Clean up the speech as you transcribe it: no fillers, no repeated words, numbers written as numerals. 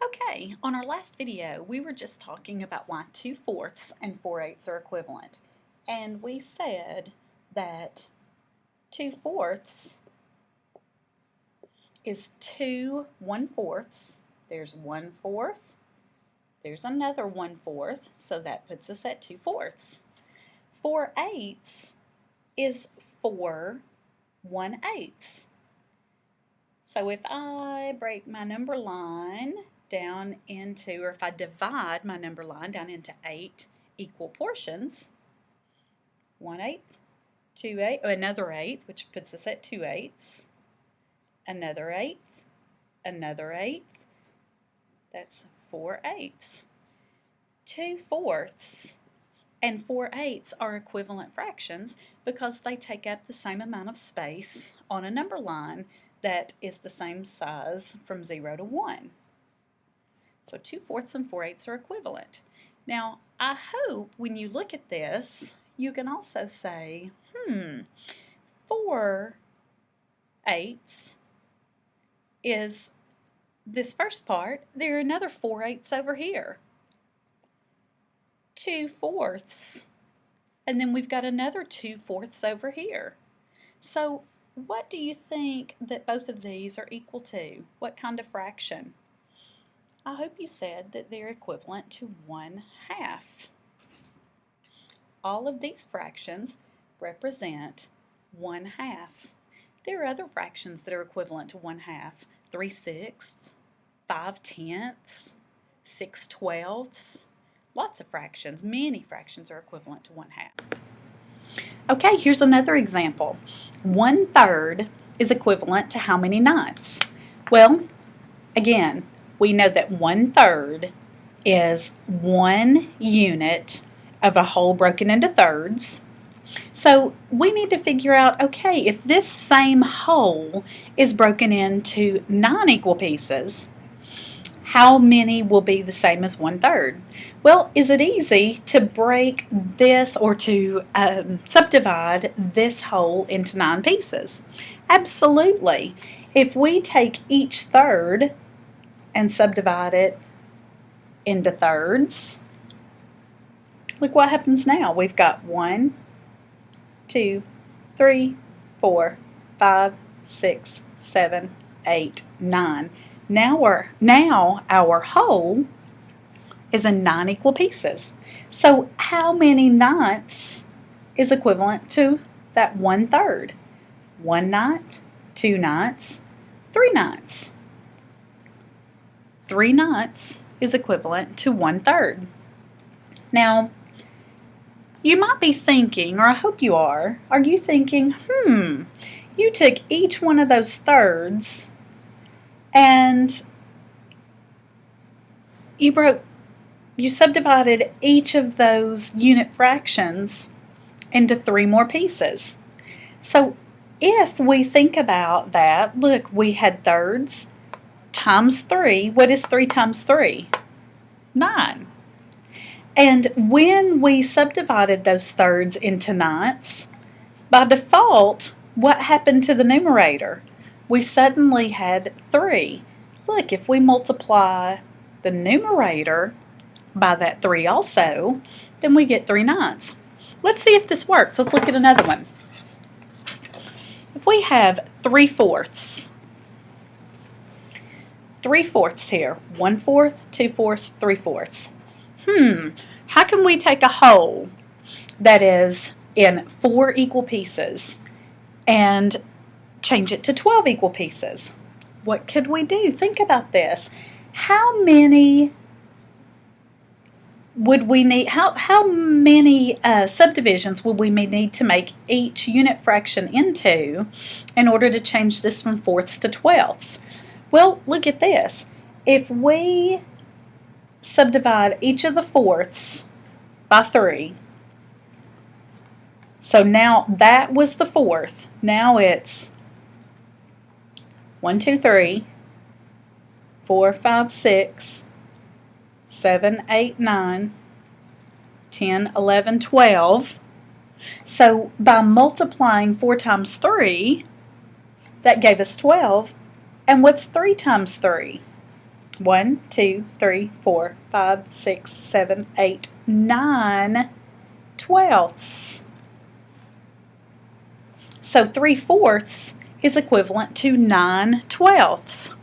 Okay, on our last video, we were just talking about why 2/4 and 4/8 are equivalent. And we said that 2/4 is 2 1/4. There's 1/4. There's another 1/4, so that puts us at 2/4. 4/8 is 4 1/8. So if I break my number line down into, or if I divide my number line down into 8 equal portions, 1/8, 2/8, another 8, which puts us at 2/8, another 8, another 8, that's 4/8. 2/4 and 4/8 are equivalent fractions because they take up the same amount of space on a number line that is the same size from 0 to 1. So 2/4 and 4/8 are equivalent. Now, I hope when you look at this, you can also say, 4/8 is this first part. There are another 4/8 over here. 2/4, and then we've got another 2/4 over here. So what do you think that both of these are equal to? What kind of fraction? I hope you said that they're equivalent to 1/2. All of these fractions represent 1/2. There are other fractions that are equivalent to 1/2. 3/6, 5/10, 6/12. Lots of fractions, many fractions are equivalent to 1/2. Okay, here's another example. 1/3 is equivalent to how many ninths? Well, again, we know that 1/3 is 1 unit of a whole broken into thirds. So we need to figure out, okay, if this same whole is broken into 9 equal pieces, how many will be the same as 1/3? Well, is it easy to break this or to subdivide this whole into 9 pieces? Absolutely. If we take each third and subdivide it into thirds, look what happens now. We've got 1, 2, 3, 4, 5, 6, 7, 8, 9. Now our whole is in 9 equal pieces. So how many ninths is equivalent to that 1/3? 1/9, 2/9, 3/9. 3/9 is equivalent to 1/3. Now, you might be thinking, or I hope you are you thinking, you took each one of those thirds and you subdivided each of those unit fractions into 3 more pieces. So if we think about that, look, we had thirds times 3. What is 3 times 3? 9. And when we subdivided those thirds into ninths, by default, what happened to the numerator? We suddenly had 3. Look, if we multiply the numerator by that 3 also, then we get 3/9. Let's see if this works. Let's look at another one. If we have 3/4, 3/4 here, 1/4, 2/4, 3/4. How can we take a whole that is in 4 equal pieces and change it to 12 equal pieces? What could we do? Think about this. How many would we need? How many subdivisions would we need to make each unit fraction into in order to change this from fourths to twelfths? Well, look at this. If we subdivide each of the fourths by 3, so now that was the fourth. Now it's 1, 2, 3, 4, 5, 6, 7, 8, 9, 10, 11, 12. So by multiplying 4 times 3, that gave us 12. And what's 3 times 3? 1, 2, 3, 4, 5, 6, 7, 8, 9 twelfths. So 3/4 is equivalent to 9 twelfths.